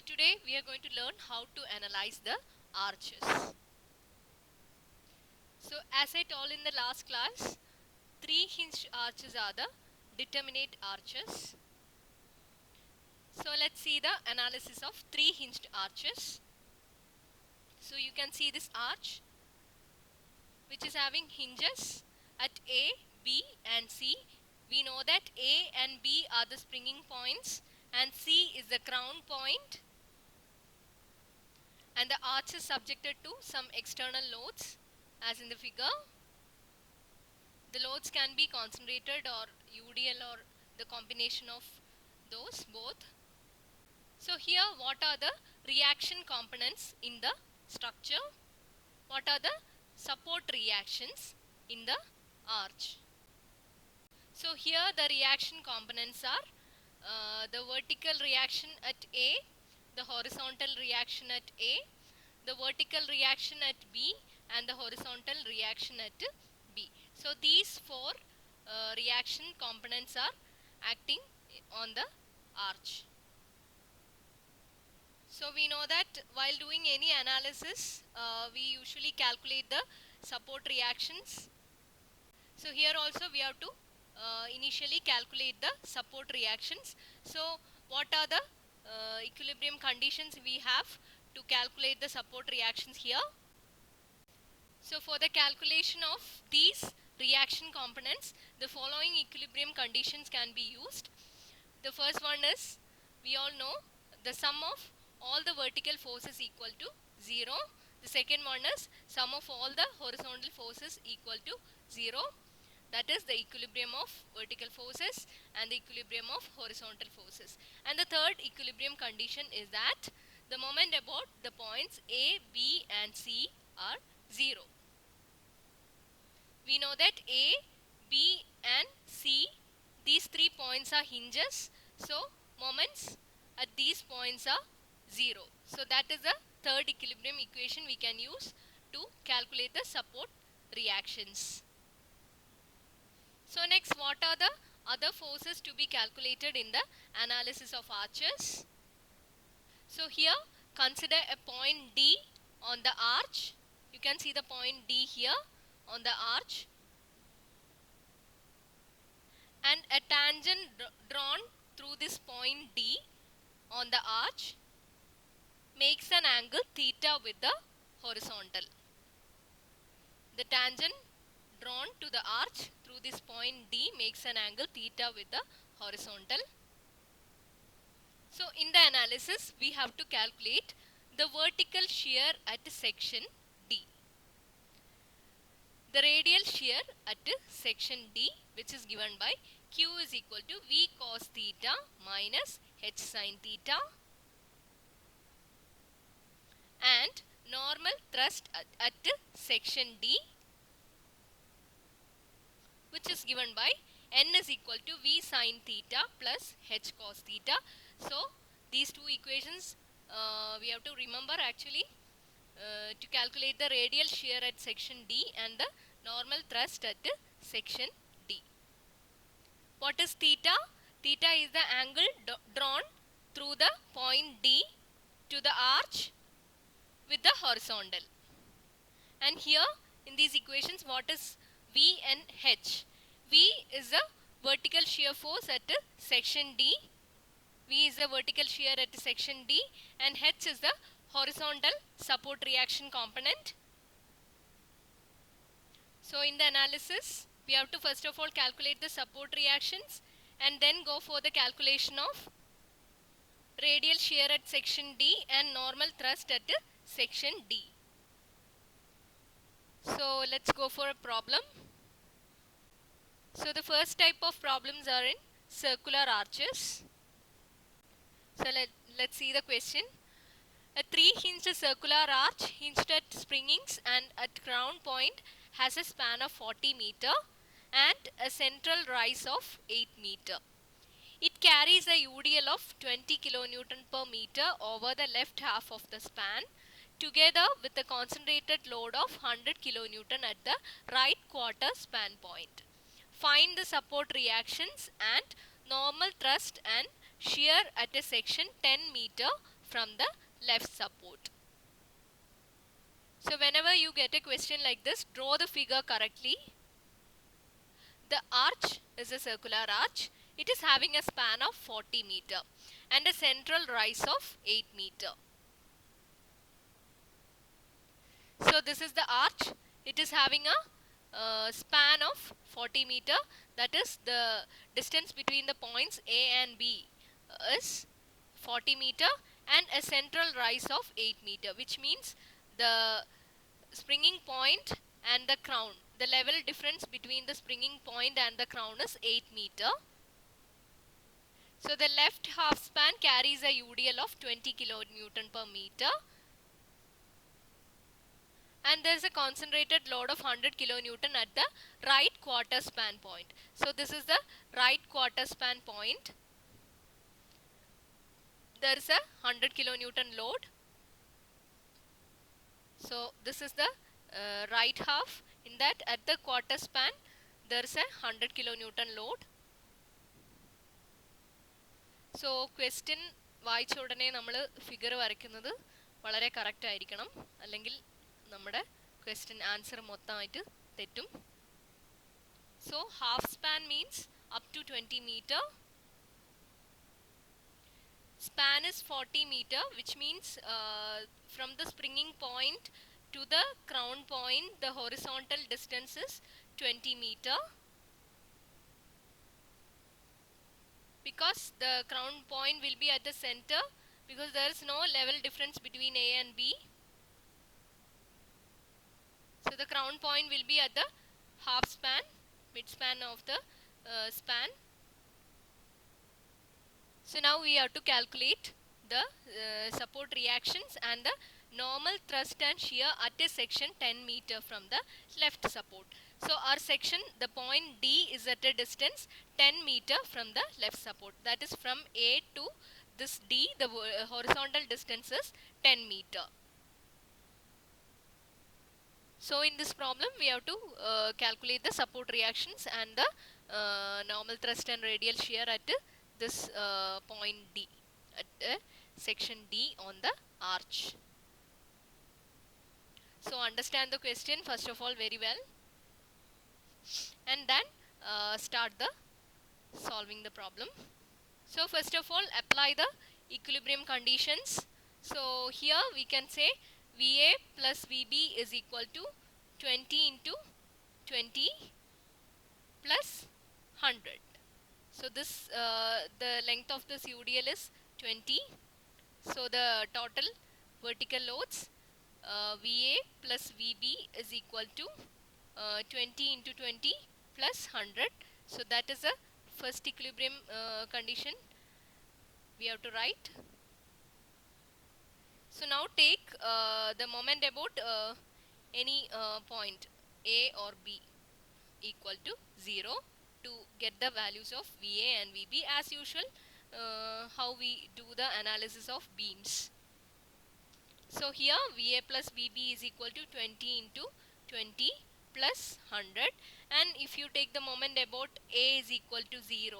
today we are going to learn how to analyze the arches. So as I told in the last class, three hinged arches are the determinate arches. So let's see the analysis of three hinged arches. So you can see this arch which is having hinges at A, B and C. We know that A and B are the springing points and C is the crown point, and the arch is subjected to some external loads as in the figure. The loads can be concentrated or UDL or the combination of those both. So here what are the reaction components in the structure? What are the support reactions in the arch? So here the reaction components are the vertical reaction at A, the horizontal reaction at A, the vertical reaction at B and the horizontal reaction at B. So these four reaction components are acting on the arch. So we know that while doing any analysis, we usually calculate the support reactions. So here also we have to initially calculate the support reactions. So what are the equilibrium conditions we have to calculate the support reactions here? So for the calculation of these reaction components, the following equilibrium conditions can be used. The first one is, we all know, the sum of all the vertical forces equal to 0. The second one is sum of all the horizontal forces equal to 0. That is the equilibrium of vertical forces and the equilibrium of horizontal forces. And the third equilibrium condition is that the moment about the points A, B and C are 0. We know that A, B and C, these 3 points are hinges. So moments at these points are 0. So that is the third equilibrium equation we can use to calculate the support reactions. So next, what are the other forces to be calculated in the analysis of arches? So here consider a point D on the arch. You can see the point D here on the arch, and a tangent drawn through this point D on the arch makes an angle theta with the horizontal. The tangent drawn to the arch through this point D makes an angle theta with the horizontal. So in the analysis we have to calculate the vertical shear at section D. The radial shear at section D, which is given by Q is equal to V cos theta minus H sin theta, and normal thrust at section D, which is given by N is equal to V sin theta plus H cos theta. So these two equations we have to remember actually to calculate the radial shear at section D and the normal thrust at section D. What is theta? Theta is the angle drawn through the point D to the arch with the horizontal. And here in these equations, what is V and H? V is the vertical shear force at section D. V is the vertical shear at section D, and H is the horizontal support reaction component. So in the analysis, we have to first of all calculate the support reactions and then go for the calculation of radial shear at section D and normal thrust at section D. So let's go for a problem. So the first type of problems are in circular arches. So let's see the question. A 3-hinged circular arch hinged at springings and at crown point has a span of 40 meter and a central rise of 8 meter. It carries a UDL of 20 kN per meter over the left half of the span, together with a concentrated load of 100 kN at the right quarter span point. Find the support reactions and normal thrust and shear at a section 10 meter from the left support. So whenever you get a question like this, draw the figure correctly. The arch is a circular arch. It is having a span of 40 meter and a central rise of 8 meter. So this is the arch. It is having a span of 40 meter. That is the distance between the points A and B is 40 meter and a central rise of 8 meter, which means the springing point and the crown, the level difference between the springing point and the crown is 8 meter. So the left half span carries a UDL of 20 kilonewton per meter, and there is a concentrated load of 100 kilonewton at the right quarter span point. So this is the right quarter span point. There is a 100 kilonewton load. So this is the right half. In that, at the quarter span, there is a 100 kilonewton load. So question വായിച്ച ഉടനെ നമ്മൾ figure വരയ്ക്കുന്നത് വളരെ correct ആയിരിക്കണം, അല്ലെങ്കിൽ നമ്മുടെ question answer മൊത്തമായിട്ട് തെറ്റും. So half span means up to 20 meter. Span is 40 meter, which means from the springing point to the crown point, the horizontal distance is 20 meter. Because the crown point will be at the center, because there is no level difference between A and B. So the crown point will be at the half span, mid span of the span. So now we have to calculate the support reactions and the normal thrust and shear at a section 10 meter from the left support. So our section, the point D is at a distance 10 meter from the left support. That is from A to this D, the horizontal distance is 10 meter. So in this problem we have to calculate the support reactions and the normal thrust and radial shear at this point D, at section D on the arch. So understand the question first of all very well, and then start the solving the problem. So first of all, apply the equilibrium conditions. So here we can say VA plus VB is equal to 20 into 20 plus 100. So this the length of this UDL is 20. So the total vertical loads VA plus VB is equal to 20 into 20 plus 100. So that is the first equilibrium condition we have to write. So now take the moment about any point A or B equal to 0 to get the values of VA and VB. As usual, how we do the analysis of beams. So here VA plus VB is equal to 20 into 20 plus 100, and if you take the moment about A is equal to 0,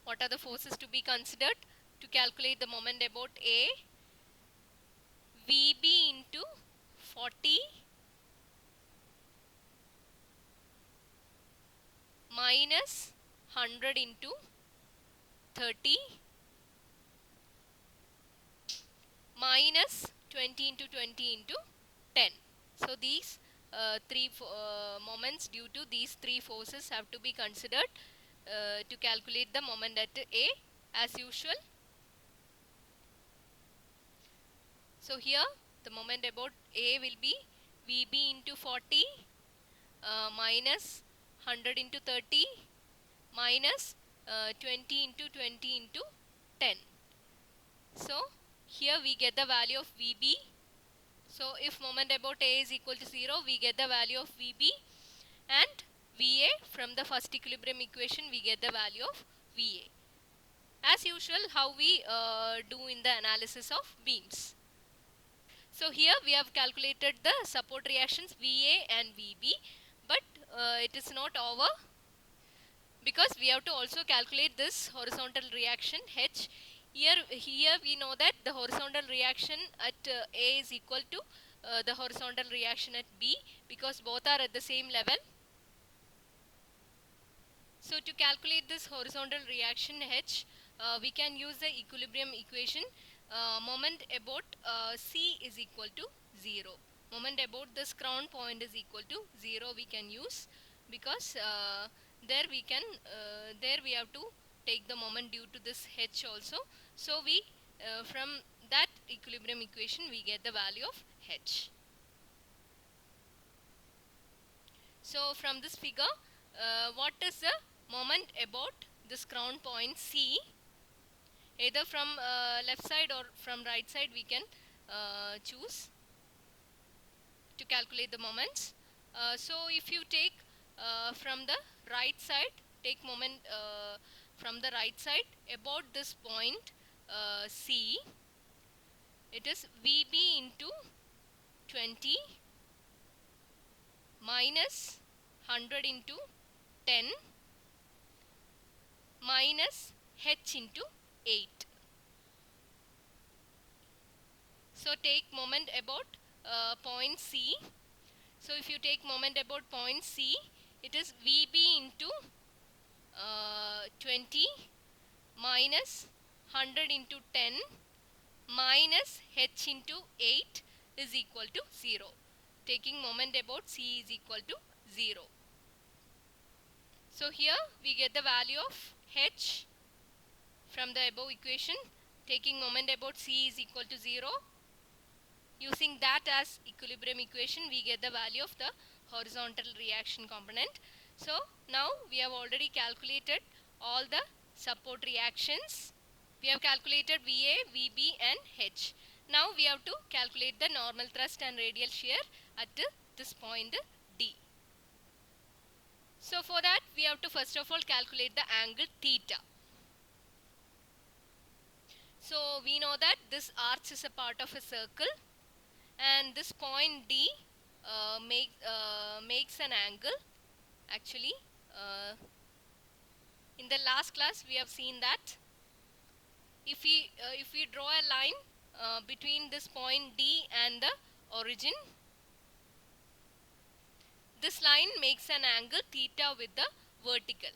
what are the forces to be considered to calculate the moment about A? VB into 40 minus 100 into 30 minus 20 into 20 into 10. So these three moments due to these three forces have to be considered to calculate the moment at A as usual. So here the moment about A will be VB into 40 minus 100 into 30 minus 20 into 20 into 10. So here we get the value of VB. So if moment about A is equal to 0, we get the value of VB, and VA from the first equilibrium equation we get the value of VA. As usual, how we do in the analysis of beams. So here we have calculated the support reactions VA and VB, but it is not over. because we have to also calculate this horizontal reaction H. Here we know that the horizontal reaction at A is equal to the horizontal reaction at B, because both are at the same level. So to calculate this horizontal reaction H, we can use the equilibrium equation. Moment about C is equal to 0. Moment about this crown point is equal to 0 we can use, because there we have to take the moment due to this H also. So we from that equilibrium equation we get the value of H. So from this figure, what is the moment about this crown point C? Either from left side or from right side we can choose to calculate the moments. So if you take from the right side, take moment from the right side about this point C, it is VB into 20 minus 100 into 10 minus H into 8. So take moment about point C. So if you take moment about point C, it is VB into 20 minus 100 into 10 minus H into 8 is equal to 0. Taking moment about C is equal to 0. So here we get the value of H from the above equation. Taking moment about C is equal to 0. Using that as equilibrium equation, we get the value of the horizontal reaction component. So now we have already calculated all the support reactions. We have calculated VA, VB and H. Now we have to calculate the normal thrust and radial shear at this point D. So for that we have to first of all calculate the angle theta. So we know that this arch is a part of a circle, and this point D makes an angle. Actually, in the last class we have seen that if we draw a line between this point D and the origin, this line makes an angle theta with the vertical.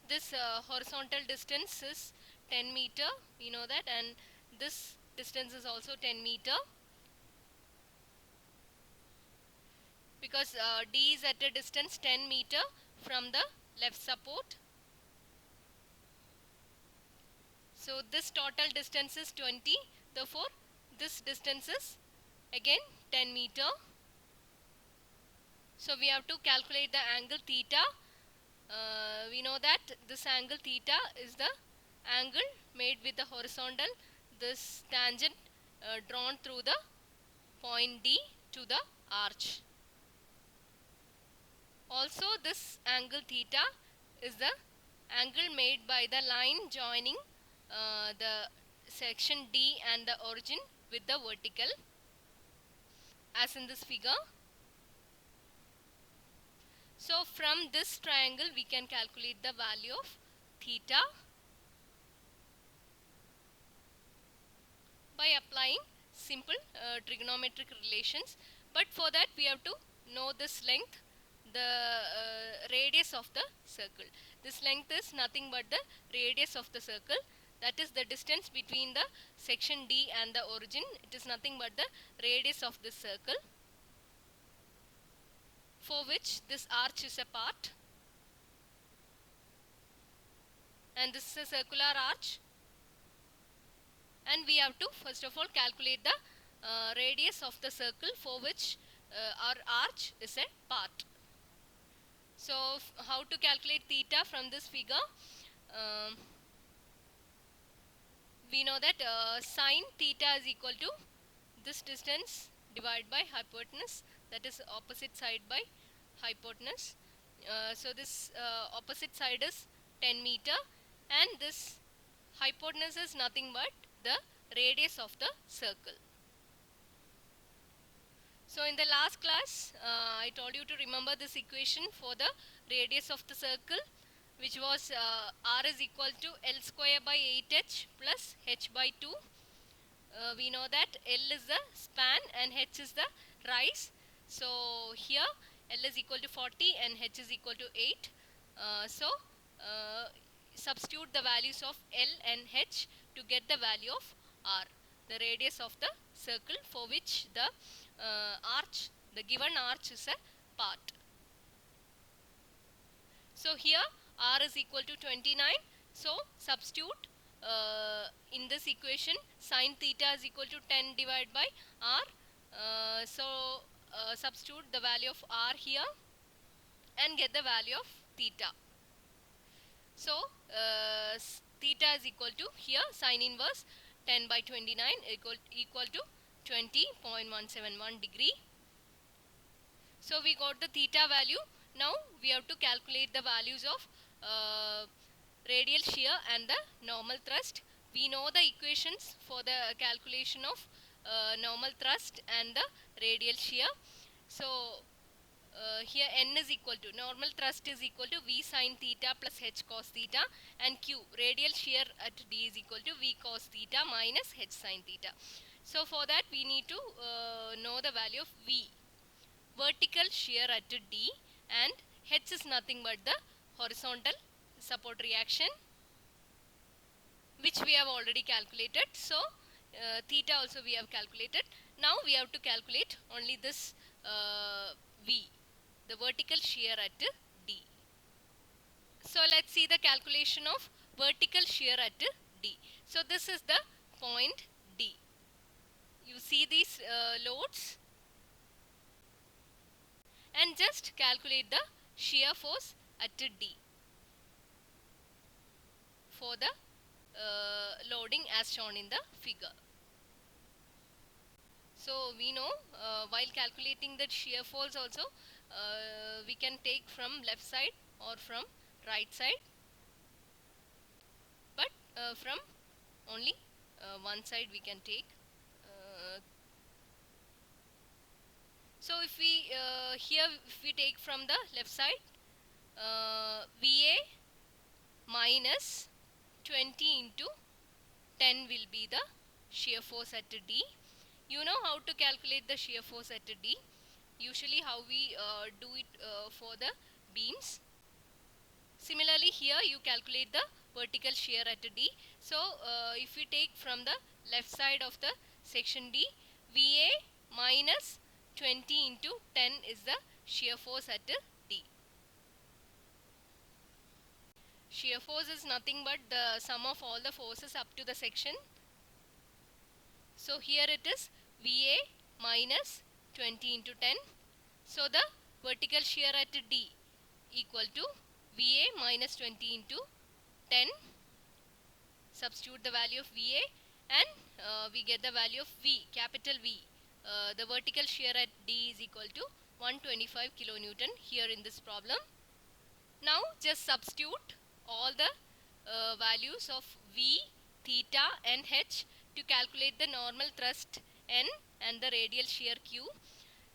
This horizontal distance is 10 meter, we know that, and this distance is also 10 meter, because D is at a distance 10 meter from the left support. So this total distance is 20, therefore this distance is again 10 meter. So we have to calculate the angle theta. We know that this angle theta is the angle made with the horizontal, this tangent drawn through the point D to the arch. Also this angle theta is the angle made by the line joining the section D and the origin with the vertical, as in this figure. So from this triangle we can calculate the value of theta by applying simple trigonometric relations. But for that we have to know this length, the radius of the circle. This length is nothing but the radius of the circle, that is the distance between the section D and the origin. It is nothing but the radius of this circle, for which this arch is a part, and this is a circular arch, and we have to first of all calculate the radius of the circle for which our arch is a part. So how to calculate theta from this figure? We know that sine theta is equal to this distance divided by hypotenuse, that is opposite side by hypotenuse. So this opposite side is 10 meter, and this hypotenuse is nothing but the radius of the circle. So in the last class, I told you to remember this equation for the radius of the circle, which was r is equal to L square by 8h plus h by 2. We know that L is the span and h is the rise. So here L is equal to 40 and h is equal to 8. Substitute the values of L and h to get the value of r, the radius of the circle for which the the given arch is a part. So here r is equal to 29. So substitute in this equation sine theta is equal to 10 divided by r. Substitute the value of r here and get the value of theta. So theta is equal to here sine inverse 10 by 29 equal to 20.171 degree. So we got the theta value. Now we have to calculate the values of radial shear and the normal thrust. We know the equations for the calculation of normal thrust and the radial shear. So here n is equal to, normal thrust is equal to v sin theta plus h cos theta, and q, radial shear at d, is equal to v cos theta minus h sin theta. So for that we need to know the value of v, vertical shear at d, and h is nothing but the horizontal support reaction, which we have already calculated. So theta also we have calculated. Now we have to calculate only this v, the vertical shear at d. So let's see the calculation of vertical shear at d. So this is the point D. You see these loads, and just calculate the shear force at D for the loading as shown in the figure. So we know while calculating the shear force also we can take from left side or from right side, but from only one side we can take. So if we here if we take from the left side, VA minus 20 into 10 will be the shear force at D. You know how to calculate the shear force at D. Usually how we do it for the beams. Similarly here you calculate the vertical shear at D. So if we take from the left side of the section D, VA minus 20 into 10 is the shear force at D. Shear force is nothing but the sum of all the forces up to the section. So here it is VA minus 20 into 10. So the vertical shear at D equal to VA minus 20 into 10. Substitute the value of VA and we get the value of V, capital V. The vertical shear at D is equal to 125 kilonewton here in this problem. Now just substitute all the values of V, theta and h to calculate the normal thrust N and the radial shear Q.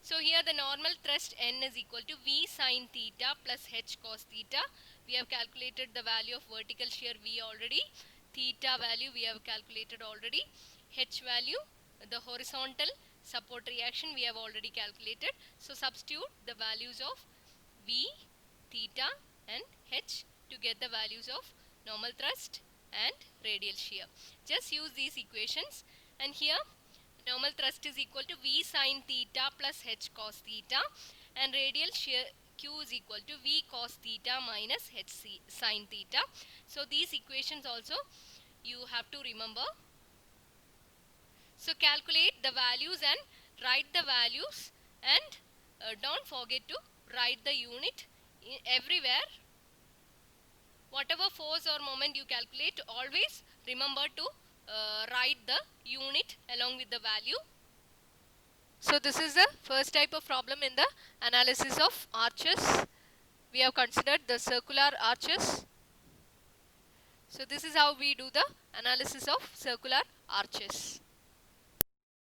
So here the normal thrust N is equal to V sin theta plus h cos theta. We have calculated the value of vertical shear V already. Theta value we have calculated already. H value, the horizontal support reaction, we have already calculated. So substitute the values of V, theta and h to get the values of normal thrust and radial shear. Just use these equations, and here normal thrust is equal to V sin theta plus h cos theta, and radial shear Q is equal to V cos theta minus h sin theta. So these equations also you have to remember. So calculate the values and write the values, and don't forget to write the unit everywhere. Whatever force or moment you calculate, always remember to write the unit along with the value. So this is the first type of problem in the analysis of arches. We have considered the circular arches. So this is how we do the analysis of circular arches.